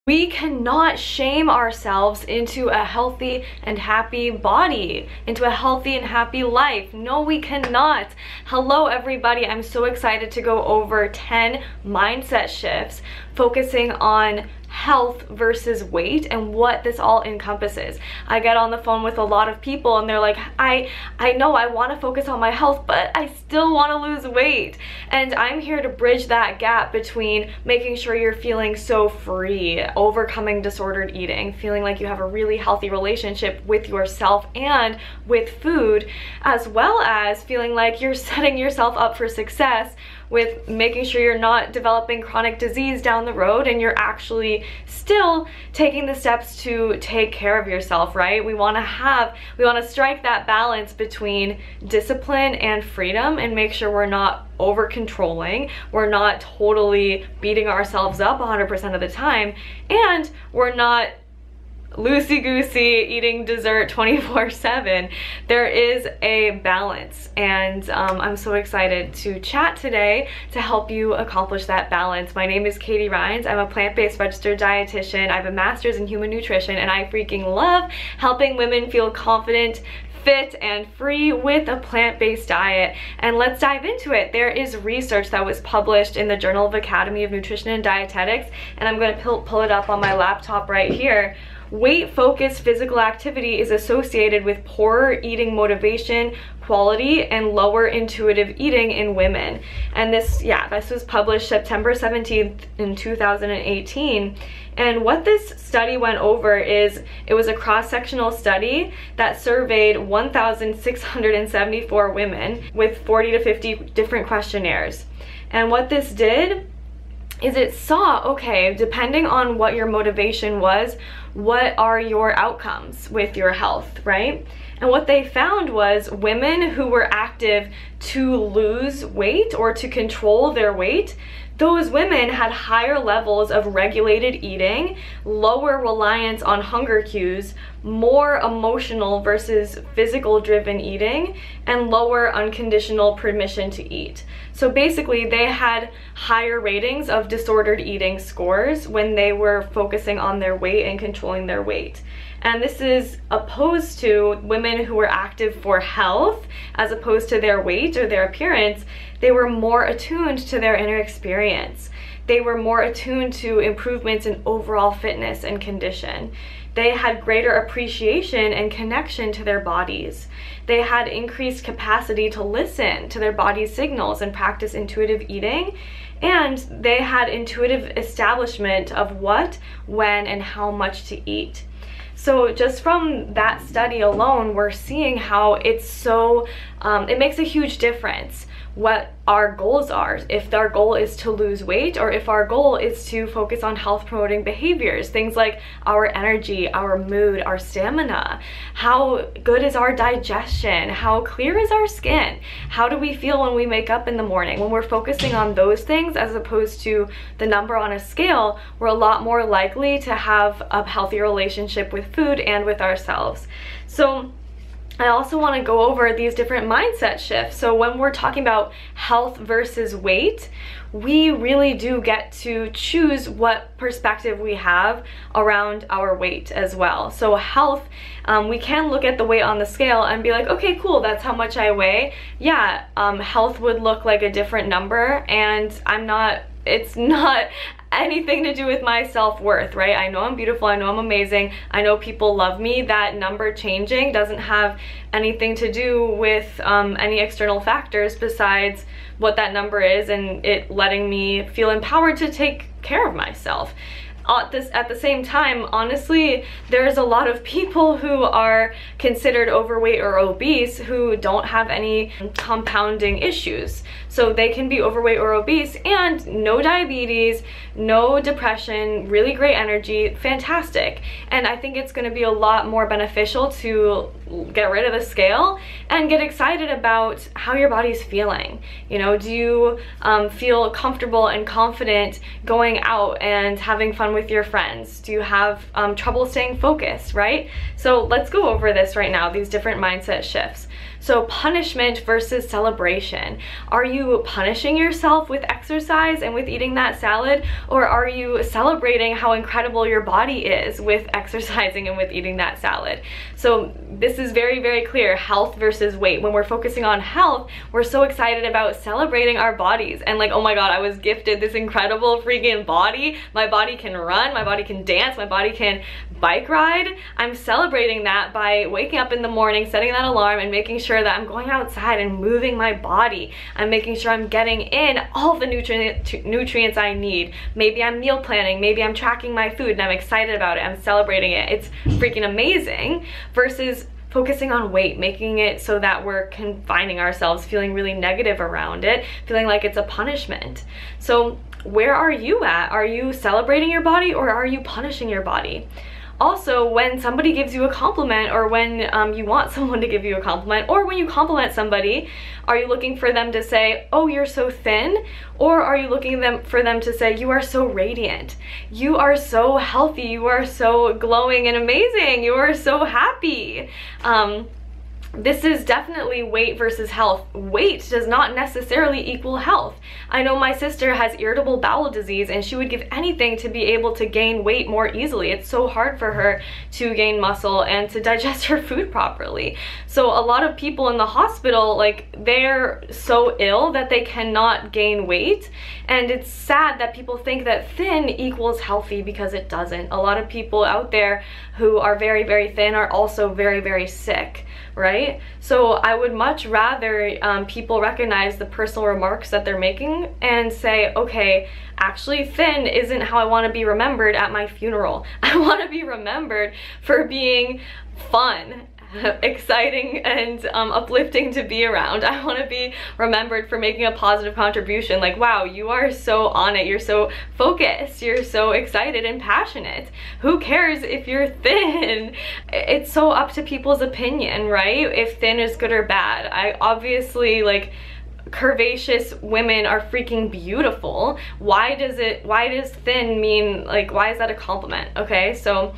We cannot shame ourselves into a healthy and happy body, into a healthy and happy life. No, we cannot. Hello, everybody. I'm so excited to go over 10 mindset shifts focusing on health versus weight and what this all encompasses. I get on the phone with a lot of people and they're like, I know I want to focus on my health, but I still want to lose weight. And I'm here to bridge that gap between making sure you're feeling so free, overcoming disordered eating, feeling like you have a really healthy relationship with yourself and with food, as well as feeling like you're setting yourself up for success with making sure you're not developing chronic disease down the road and you're actually still taking the steps to take care of yourself, right? We want to strike that balance between discipline and freedom and make sure we're not over controlling, we're not totally beating ourselves up 100% of the time, and we're not loosey-goosey eating dessert 24/7. There is a balance, and I'm so excited to chat today to help you accomplish that balance. My name is Katie Rines. I'm a plant-based registered dietitian. I have a master's in human nutrition, and I freaking love helping women feel confident, fit, and free with a plant-based diet. And let's dive into it. There is research that was published in the Journal of Academy of Nutrition and Dietetics, and I'm going to pull it up on my laptop right here. Weight-focused physical activity is associated with poorer eating motivation, quality, and lower intuitive eating in women. And this was published September 17th in 2018. And what this study went over is, it was a cross-sectional study that surveyed 1,674 women with 40 to 50 different questionnaires. And what this did is it saw, okay, depending on what your motivation was, what are your outcomes with your health, right? And what they found was women who were active to lose weight or to control their weight, those women had higher levels of regulated eating, lower reliance on hunger cues, more emotional versus physical driven eating, and lower unconditional permission to eat. So basically they had higher ratings of disordered eating scores when they were focusing on their weight and controlling their weight. And this is opposed to women who were active for health as opposed to their weight or their appearance. They were more attuned to their inner experience. They were more attuned to improvements in overall fitness and condition. They had greater appreciation and connection to their bodies. They had increased capacity to listen to their body's signals and practice intuitive eating. And they had intuitive establishment of what, when, and how much to eat. So just from that study alone, we're seeing how it's so, it makes a huge difference what our goals are. If our goal is to lose weight, or if our goal is to focus on health promoting behaviors, things like our energy, our mood, our stamina, how good is our digestion, how clear is our skin, how do we feel when we wake up in the morning. When we're focusing on those things as opposed to the number on a scale, we're a lot more likely to have a healthier relationship with food and with ourselves. So I also want to go over these different mindset shifts. So when we're talking about health versus weight, we really do get to choose what perspective we have around our weight as well. So health, we can look at the weight on the scale and be like, okay, cool, that's how much I weigh. Yeah, health would look like a different number, and it's not anything to do with my self-worth, right? I know I'm beautiful, I know I'm amazing, I know people love me. That number changing doesn't have anything to do with any external factors besides what that number is and it letting me feel empowered to take care of myself. At the same time, honestly, there's a lot of people who are considered overweight or obese who don't have any compounding issues. So they can be overweight or obese and no diabetes, no depression, really great energy, fantastic. And I think it's going to be a lot more beneficial to get rid of the scale and get excited about how your body's feeling. You know, do you feel comfortable and confident going out and having fun with your friends? Do you have trouble staying focused, right? So let's go over this right now, these different mindset shifts. So punishment versus celebration. Are you punishing yourself with exercise and with eating that salad, or are you celebrating how incredible your body is with exercising and with eating that salad? So this is very, very clear, health versus weight. When we're focusing on health, we're so excited about celebrating our bodies and like, oh my God, I was gifted this incredible freaking body. My body can run, my body can dance, my body can bike ride. I'm celebrating that by waking up in the morning, setting that alarm, and making sure that I'm going outside and moving my body. I'm making sure I'm getting in all the nutrients I need. Maybe I'm meal planning, maybe I'm tracking my food and I'm excited about it, I'm celebrating it. It's freaking amazing, versus focusing on weight, making it so that we're confining ourselves, feeling really negative around it, feeling like it's a punishment. So where are you at? Are you celebrating your body, or are you punishing your body? Also, when somebody gives you a compliment, or when you want someone to give you a compliment, or when you compliment somebody, are you looking for them to say, oh, you're so thin? Or are you looking for them to say, you are so radiant, you are so healthy, you are so glowing and amazing, you are so happy? This is definitely weight versus health. Weight does not necessarily equal health. I know my sister has irritable bowel disease and she would give anything to be able to gain weight more easily. It's so hard for her to gain muscle and to digest her food properly. So a lot of people in the hospital, like, they're so ill that they cannot gain weight. And it's sad that people think that thin equals healthy, because it doesn't. A lot of people out there who are very, very thin are also very, very sick, right? So I would much rather people recognize the personal remarks that they're making and say, okay, actually thin isn't how I want to be remembered at my funeral. I want to be remembered for being fun, exciting, and uplifting to be around. I want to be remembered for making a positive contribution. Like, wow, you are so on it, you're so focused, you're so excited and passionate. Who cares if you're thin? It's so up to people's opinion, right? If thin is good or bad. I obviously, like, curvaceous women are freaking beautiful. Why does thin mean, like, why is that a compliment? Okay, so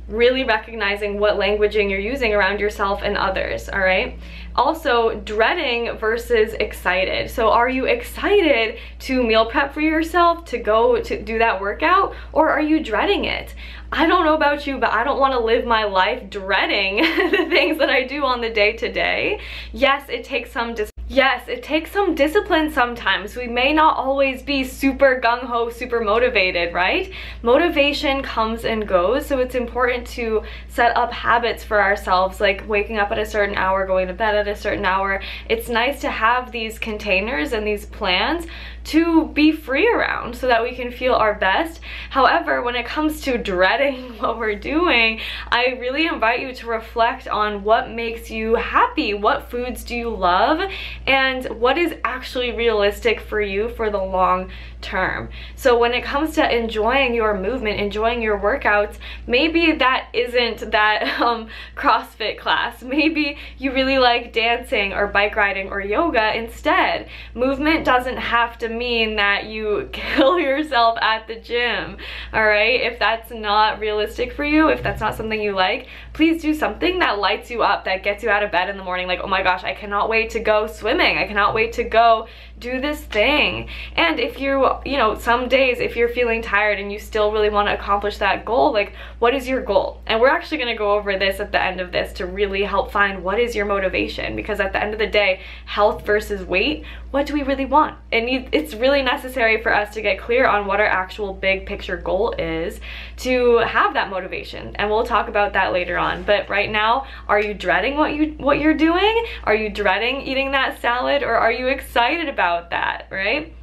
really recognizing what languaging you're using around yourself and others, all right? Also, dreading versus excited. So are you excited to meal prep for yourself, to go to do that workout, or are you dreading it? I don't know about you, but I don't want to live my life dreading the things that I do on the day-to-day. Yes, it takes some discipline sometimes. We may not always be super gung-ho, super motivated, right? Motivation comes and goes, so it's important to set up habits for ourselves, like waking up at a certain hour, going to bed at a certain hour. It's nice to have these containers and these plans to be free around so that we can feel our best. However, when it comes to dreading what we're doing, I really invite you to reflect on what makes you happy, what foods do you love, and what is actually realistic for you for the long term. So when it comes to enjoying your movement, enjoying your workouts, maybe that isn't that CrossFit class. Maybe you really like dancing or bike riding or yoga instead. Movement doesn't have to mean that you kill yourself at the gym, all right? If that's not realistic for you, if that's not something you like, please do something that lights you up, that gets you out of bed in the morning, like, oh my gosh, I cannot wait to go swimming, I cannot wait to go do this thing. And if you know, some days if you're feeling tired and you still really want to accomplish that goal, like, what is your goal? And we're actually going to go over this at the end of this to really help find what is your motivation, because at the end of the day, health versus weight, what do we really want? It's really necessary for us to get clear on what our actual big picture goal is to have that motivation, and we'll talk about that later on. But right now, are you dreading what you're doing? Are you dreading eating that salad, or are you excited about that, right?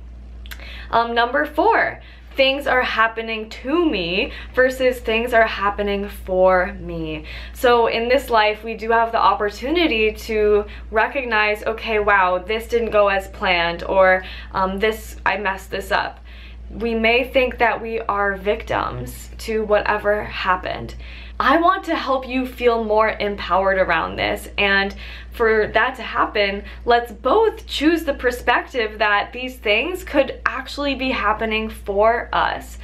Number 4, things are happening to me versus things are happening for me. So in this life, we do have the opportunity to recognize, okay, wow, this didn't go as planned, or I messed this up. We may think that we are victims to whatever happened. I want to help you feel more empowered around this, and for that to happen, let's both choose the perspective that these things could actually be happening for us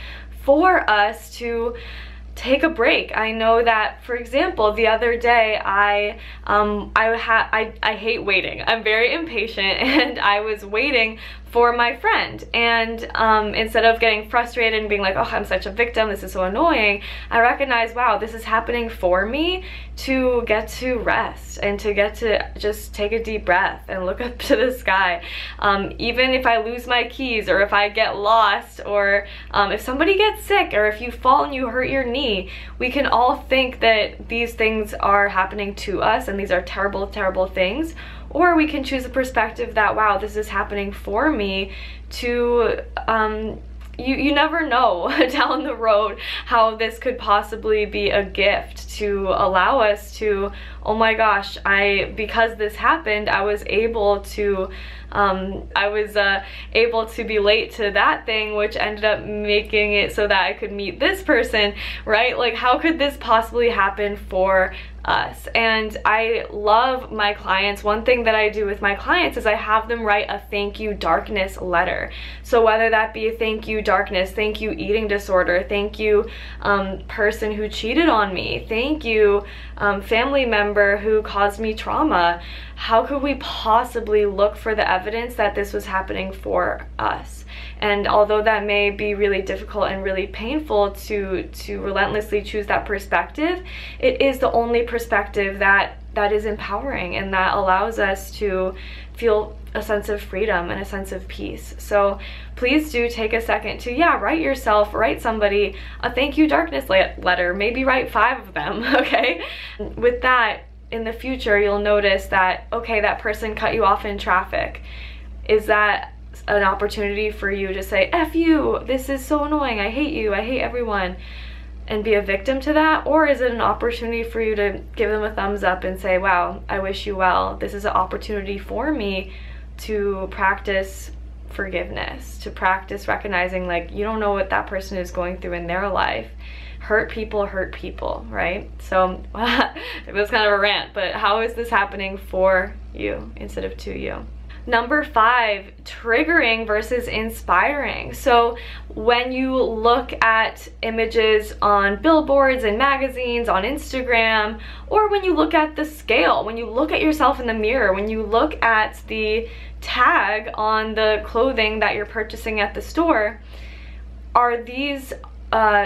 to take a break. I know that, for example, the other day I hate waiting. I'm very impatient, and I was waiting for my friend, and instead of getting frustrated and being like, oh, I'm such a victim, this is so annoying, I recognized, wow, this is happening for me to get to rest and to get to just take a deep breath and look up to the sky. Even if I lose my keys, or if I get lost, or if somebody gets sick, or if you fall and you hurt your knee, we can all think that these things are happening to us and these are terrible, terrible things. Or we can choose a perspective that, wow, this is happening for me to, you never know down the road how this could possibly be a gift to allow us to, oh my gosh, because this happened, I was able to be late to that thing, which ended up making it so that I could meet this person, right? Like, how could this possibly happen for us? And I love my clients. One thing that I do with my clients is I have them write a thank you darkness letter. So whether that be a thank you darkness, thank you eating disorder, thank you person who cheated on me, thank you family member who caused me trauma, how could we possibly look for the evidence that this was happening for us? And although that may be really difficult and really painful to relentlessly choose that perspective, it is the only perspective that is empowering and that allows us to feel a sense of freedom and a sense of peace. So please do take a second to, write somebody a thank you darkness letter, maybe write 5 of them, okay? With that, in the future, you'll notice that, okay, that person cut you off in traffic. Is that an opportunity for you to say, F you, this is so annoying, I hate you, I hate everyone, and be a victim to that? Or is it an opportunity for you to give them a thumbs up and say, wow, I wish you well, this is an opportunity for me to practice forgiveness, to practice recognizing, like, you don't know what that person is going through in their life. Hurt people, right? So it was kind of a rant, but how is this happening for you instead of to you? Number 5, triggering versus inspiring. So when you look at images on billboards and magazines, on Instagram, or when you look at the scale, when you look at yourself in the mirror, when you look at the tag on the clothing that you're purchasing at the store, are these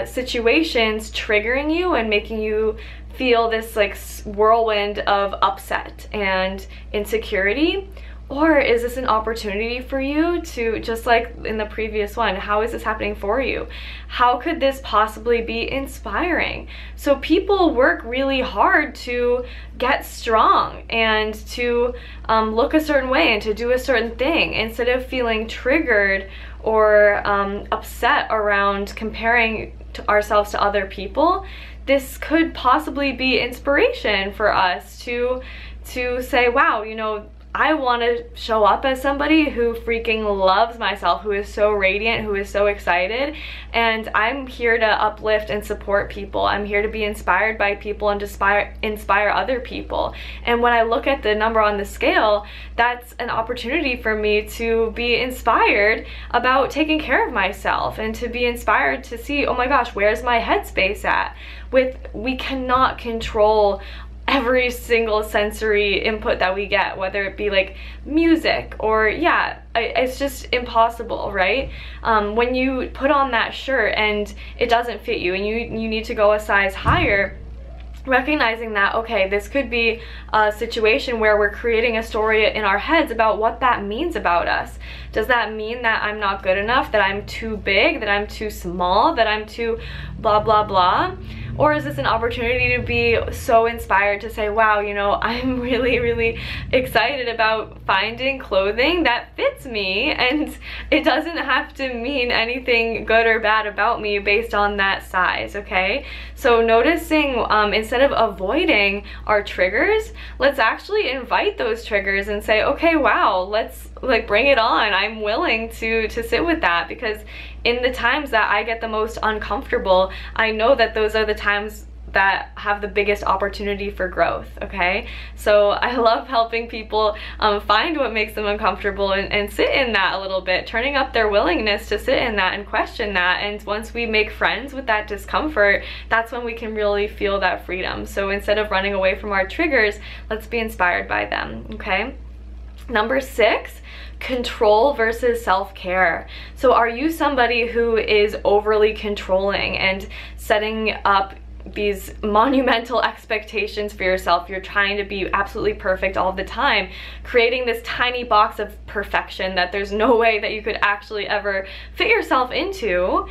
situations triggering you and making you feel this like whirlwind of upset and insecurity? Or is this an opportunity for you to, just like in the previous one, how is this happening for you? How could this possibly be inspiring? So people work really hard to get strong and to look a certain way and to do a certain thing, instead of feeling triggered or upset around comparing ourselves to other people. This could possibly be inspiration for us to say, wow, you know, I want to show up as somebody who freaking loves myself, who is so radiant, who is so excited, and I'm here to uplift and support people. I'm here to be inspired by people and to inspire other people. And when I look at the number on the scale, that's an opportunity for me to be inspired about taking care of myself and to be inspired to see, oh my gosh, where's my headspace at? We cannot control every single sensory input that we get, whether it be like music or it's just impossible, right? When you put on that shirt and it doesn't fit you and you need to go a size higher, recognizing that, okay, this could be a situation where we're creating a story in our heads about what that means about us. Does that mean that I'm not good enough, that I'm too big, that I'm too small, that I'm too blah blah blah? Or is this an opportunity to be so inspired to say, wow, you know, I'm really, really excited about finding clothing that fits me, and it doesn't have to mean anything good or bad about me based on that size, okay? So noticing, instead of avoiding our triggers, let's actually invite those triggers and say, okay, wow, let's like bring it on. I'm willing to sit with that, because in the times that I get the most uncomfortable, I know that those are the times that have the biggest opportunity for growth, okay? So I love helping people find what makes them uncomfortable and sit in that a little bit, turning up their willingness to sit in that and question that. And once we make friends with that discomfort, that's when we can really feel that freedom. So instead of running away from our triggers, let's be inspired by them, okay? Number 6, control versus self-care. So are you somebody who is overly controlling and setting up these monumental expectations for yourself? You're trying to be absolutely perfect all the time, creating this tiny box of perfection that there's no way that you could actually ever fit yourself into.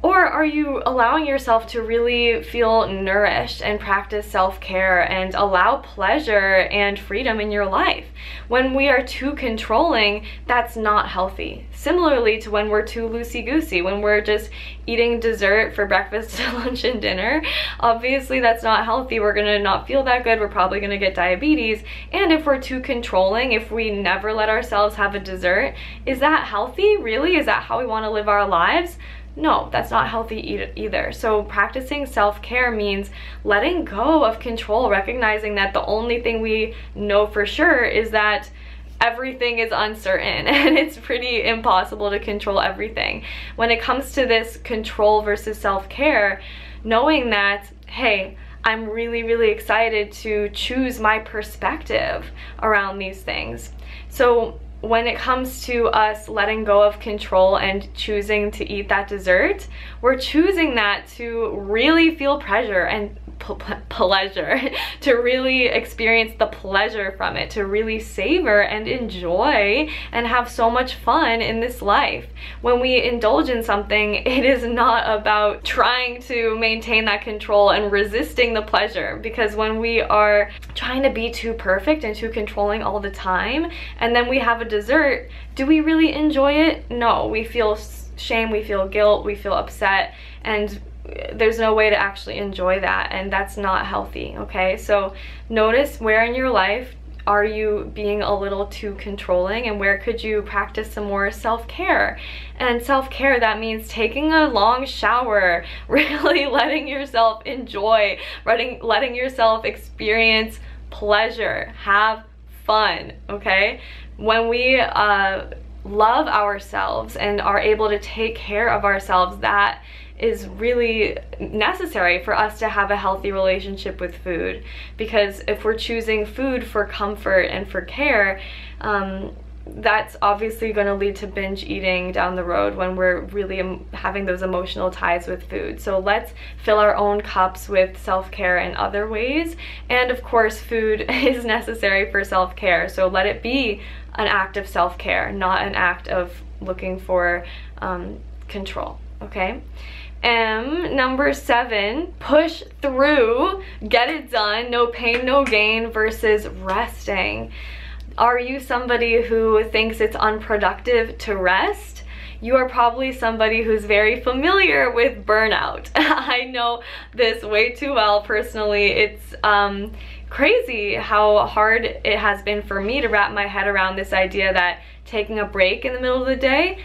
Or are you allowing yourself to really feel nourished and practice self-care and allow pleasure and freedom in your life? When we are too controlling, that's not healthy. Similarly to when we're too loosey-goosey, when we're just eating dessert for breakfast, lunch, and dinner, obviously that's not healthy. We're gonna not feel that good. We're probably gonna get diabetes. And if we're too controlling, if we never let ourselves have a dessert, is that healthy? Really? Is that how we wanna live our lives? No, that's not healthy either. So practicing self-care means letting go of control, recognizing that the only thing we know for sure is that everything is uncertain and it's pretty impossible to control everything. When it comes to this control versus self-care, knowing that, hey, I'm really, really excited to choose my perspective around these things. So when it comes to us letting go of control and choosing to eat that dessert, we're choosing that to really feel pleasure and pleasure, to really experience the pleasure from it, to really savor and enjoy and have so much fun in this life. When we indulge in something, it is not about trying to maintain that control and resisting the pleasure, because when we are trying to be too perfect and too controlling all the time, and then we have a dessert, do we really enjoy it? No, we feel shame, we feel guilt, we feel upset, and there's no way to actually enjoy that, and that's not healthy, okay? So notice where in your life are you being a little too controlling, and where could you practice some more self-care? And self-care, that means taking a long shower, really letting yourself enjoy, letting yourself experience pleasure, have fun, okay? When we love ourselves and are able to take care of ourselves, that is really necessary for us to have a healthy relationship with food. Because if we're choosing food for comfort and for care, that's obviously going to lead to binge eating down the road when we're really having those emotional ties with food. So let's fill our own cups with self-care in other ways. And of course, food is necessary for self-care. So let it be an act of self-care, not an act of looking for control, okay? Number 7, push through, get it done, no pain, no gain versus resting. Are you somebody who thinks it's unproductive to rest? You are probably somebody who's very familiar with burnout. I know this way too well personally. It's crazy how hard it has been for me to wrap my head around this idea that taking a break in the middle of the day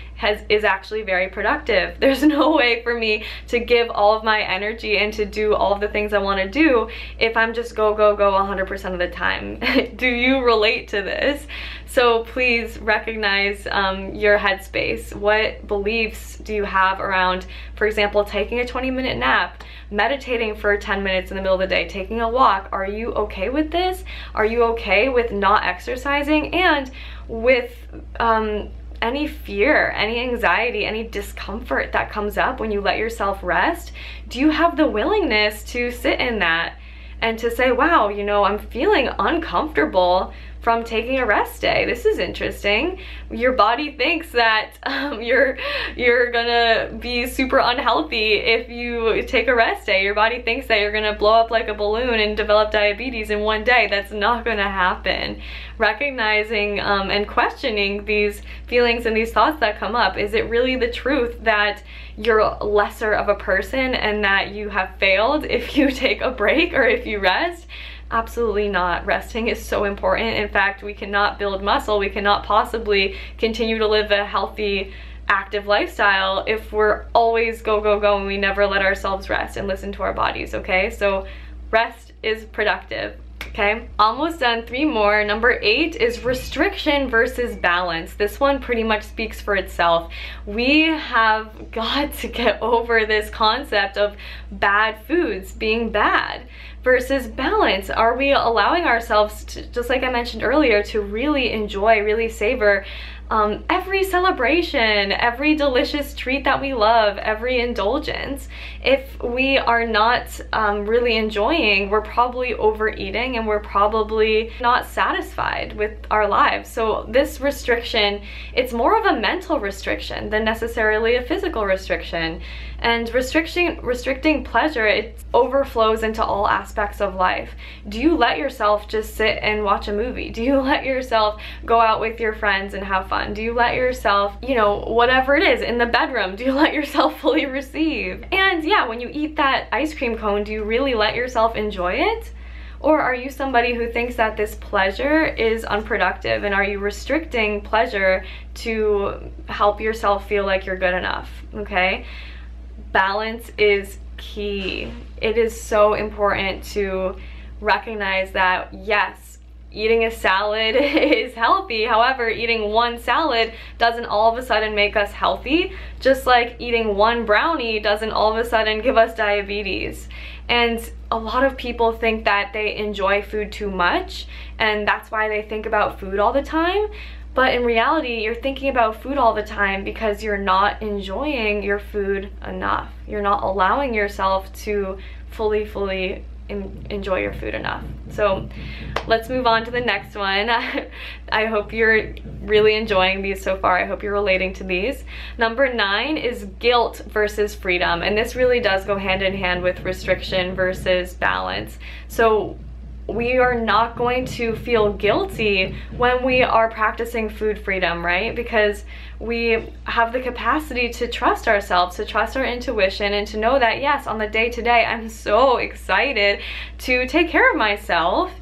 is actually very productive. There's no way for me to give all of my energy and to do all of the things I want to do if I'm just go 100% of the time. Do you relate to this? So please recognize your headspace. What beliefs do you have around, for example, taking a 20-minute nap, meditating for 10 minutes in the middle of the day, taking a walk? Are you okay with this? Are you okay with not exercising and with any fear, any anxiety, any discomfort that comes up when you let yourself rest? Do you have the willingness to sit in that and to say, wow, you know, I'm feeling uncomfortable from taking a rest day. This is interesting. Your body thinks that you're gonna be super unhealthy if you take a rest day. Your body thinks that you're gonna blow up like a balloon and develop diabetes in one day. That's not gonna happen. Recognizing and questioning these feelings and these thoughts that come up. Is it really the truth that you're lesser of a person and that you have failed if you take a break or if you rest? Absolutely not. Resting is so important. In fact, we cannot build muscle. We cannot possibly continue to live a healthy, active lifestyle if we're always go, go, go and we never let ourselves rest and listen to our bodies, okay? So rest is productive. Okay, almost done. 3 more. Number 8 is restriction versus balance. This one pretty much speaks for itself. We have got to get over this concept of bad foods being bad versus balance. Are we allowing ourselves to, just like I mentioned earlier, to really enjoy, really savor every celebration, every delicious treat that we love, every indulgence? If we are not really enjoying, we're probably overeating and we're probably not satisfied with our lives. So this restriction, it's more of a mental restriction than necessarily a physical restriction. And restricting pleasure, it overflows into all aspects of life. Do you let yourself just sit and watch a movie? Do you let yourself go out with your friends and have fun? Do you let yourself, you know, whatever it is, in the bedroom, do you let yourself fully receive? And yeah, when you eat that ice cream cone, do you really let yourself enjoy it? Or are you somebody who thinks that this pleasure is unproductive, and are you restricting pleasure to help yourself feel like you're good enough, okay? Balance is key. It is so important to recognize that, yes, eating a salad is healthy. However, eating one salad doesn't all of a sudden make us healthy, just like eating one brownie doesn't all of a sudden give us diabetes. And a lot of people think that they enjoy food too much, and that's why they think about food all the time. But in reality, you're thinking about food all the time because you're not enjoying your food enough. You're not allowing yourself to fully enjoy your food enough. So let's move on to the next one. I hope you're really enjoying these so far. I hope you're relating to these. Number 9 is guilt versus freedom. And this really does go hand in hand with restriction versus balance. So we are not going to feel guilty when we are practicing food freedom, right? Because we have the capacity to trust ourselves, to trust our intuition, and to know that, yes, on the day-to-day, I'm so excited to take care of myself.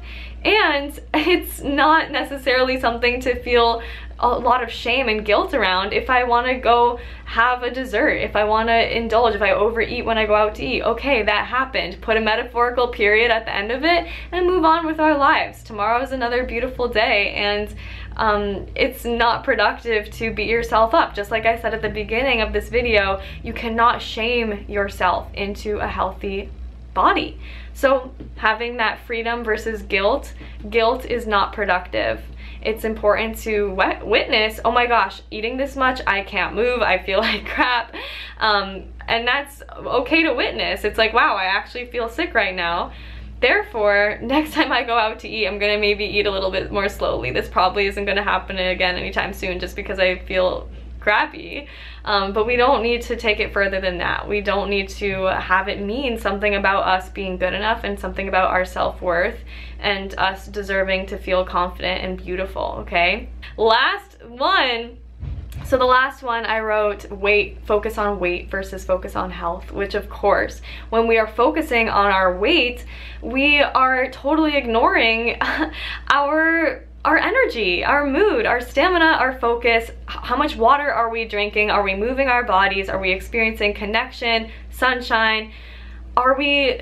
And it's not necessarily something to feel a lot of shame and guilt around. If I want to go have a dessert, if I want to indulge, if I overeat when I go out to eat, okay, that happened. Put a metaphorical period at the end of it and move on with our lives. Tomorrow is another beautiful day, and it's not productive to beat yourself up. Just like I said at the beginning of this video, you cannot shame yourself into a healthy body. So having that freedom versus guilt is not productive. It's important to witness, oh my gosh, eating this much, I can't move, I feel like crap. And that's okay to witness. It's like, wow, I actually feel sick right now. Therefore, next time I go out to eat, I'm gonna maybe eat a little bit more slowly. This probably isn't gonna happen again anytime soon just because I feel crappy. But we don't need to take it further than that. We don't need to have it mean something about us being good enough and something about our self-worth and us deserving to feel confident and beautiful, okay? Last one. So the last one I wrote, focus on weight versus focus on health, which of course, when we are focusing on our weight, we are totally ignoring our energy, our mood, our stamina, our focus. How much water are we drinking? Are we moving our bodies? Are we experiencing connection, sunshine? Are we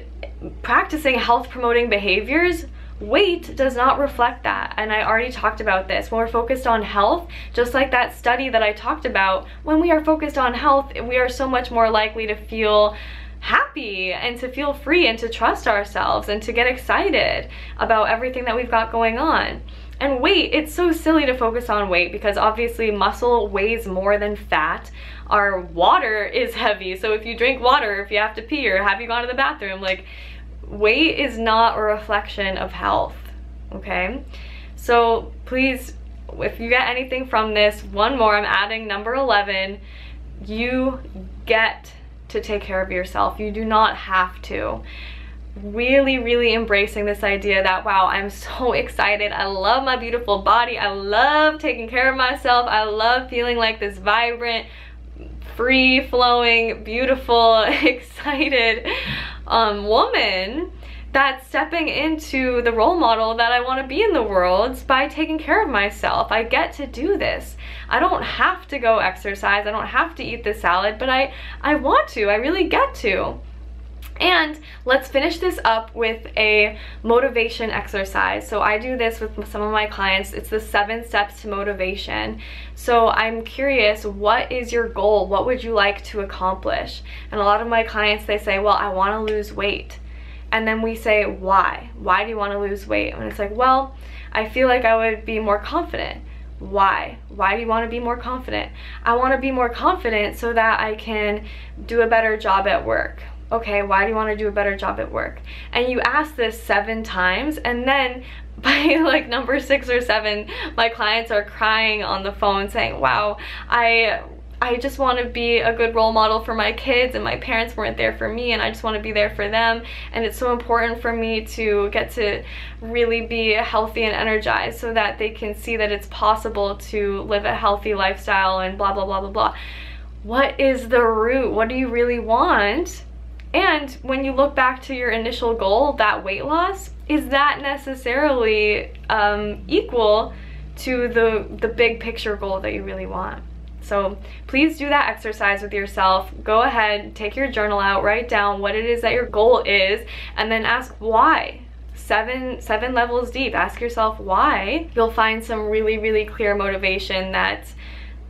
practicing health promoting behaviors? Weight does not reflect that, and I already talked about this. When we're focused on health, just like that study that I talked about, when we are focused on health, we are so much more likely to feel happy and to feel free and to trust ourselves and to get excited about everything that we've got going on. And weight, it's so silly to focus on weight because obviously muscle weighs more than fat. Our water is heavy, so if you drink water, if you have to pee or have you gone to the bathroom, like, weight is not a reflection of health, okay? So please, if you get anything from this, one more, I'm adding number 11, you get to take care of yourself. You do not have to. Really embracing this idea that, wow, I'm so excited, I love my beautiful body, I love taking care of myself, I love feeling like this vibrant, free-flowing, beautiful, excited woman. that stepping into the role model that I want to be in the world by taking care of myself. I get to do this. I don't have to go exercise. I don't have to eat this salad, but I want to. I really get to. And let's finish this up with a motivation exercise. So I do this with some of my clients. It's the 7 steps to motivation. So I'm curious, what is your goal? What would you like to accomplish? And a lot of my clients, they say, well, I want to lose weight. And then we say, why? Why do you want to lose weight? And it's like, well, I feel like I would be more confident. Why? Why do you want to be more confident? I want to be more confident so that I can do a better job at work. Okay, why do you want to do a better job at work? And you ask this 7 times, and then by like number 6 or 7, my clients are crying on the phone saying, wow, I just want to be a good role model for my kids, and my parents weren't there for me, and I just want to be there for them, and it's so important for me to get to really be healthy and energized so that they can see that it's possible to live a healthy lifestyle and blah, blah, blah, blah, blah. What is the root? What do you really want? And when you look back to your initial goal, that weight loss, is that necessarily equal to the big picture goal that you really want? So please do that exercise with yourself. Go ahead, take your journal out, write down what it is that your goal is, and then ask why. 7 levels deep. Ask yourself why. You'll find some really, really clear motivation that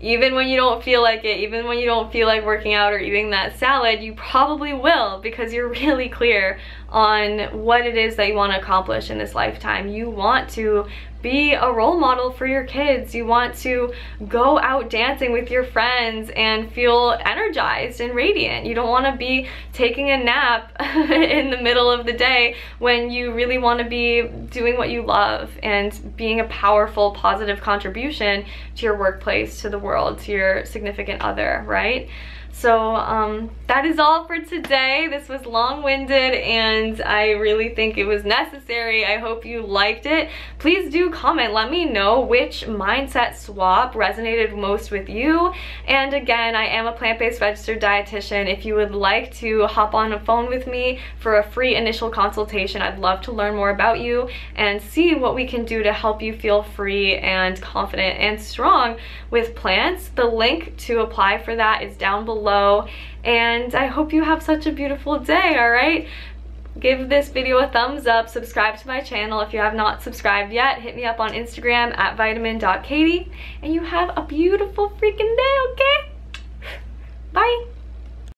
even when you don't feel like it, even when you don't feel like working out or eating that salad, you probably will, because you're really clear on what it is that you want to accomplish in this lifetime. You want to be a role model for your kids. You want to go out dancing with your friends and feel energized and radiant. You don't want to be taking a nap in the middle of the day when you really want to be doing what you love and being a powerful, positive contribution to your workplace, to the world, to your significant other, right? So that is all for today. This was long-winded and I really think it was necessary. I hope you liked it. Please do comment. Let me know which mindset swap resonated most with you. And again, I am a plant-based registered dietitian. If you would like to hop on a phone with me for a free initial consultation, I'd love to learn more about you and see what we can do to help you feel free and confident and strong with plants. The link to apply for that is down below. And I hope you have such a beautiful day, all right? Give this video a thumbs up, subscribe to my channel if you have not subscribed yet, hit me up on Instagram at vitamin.katie, and you have a beautiful freaking day.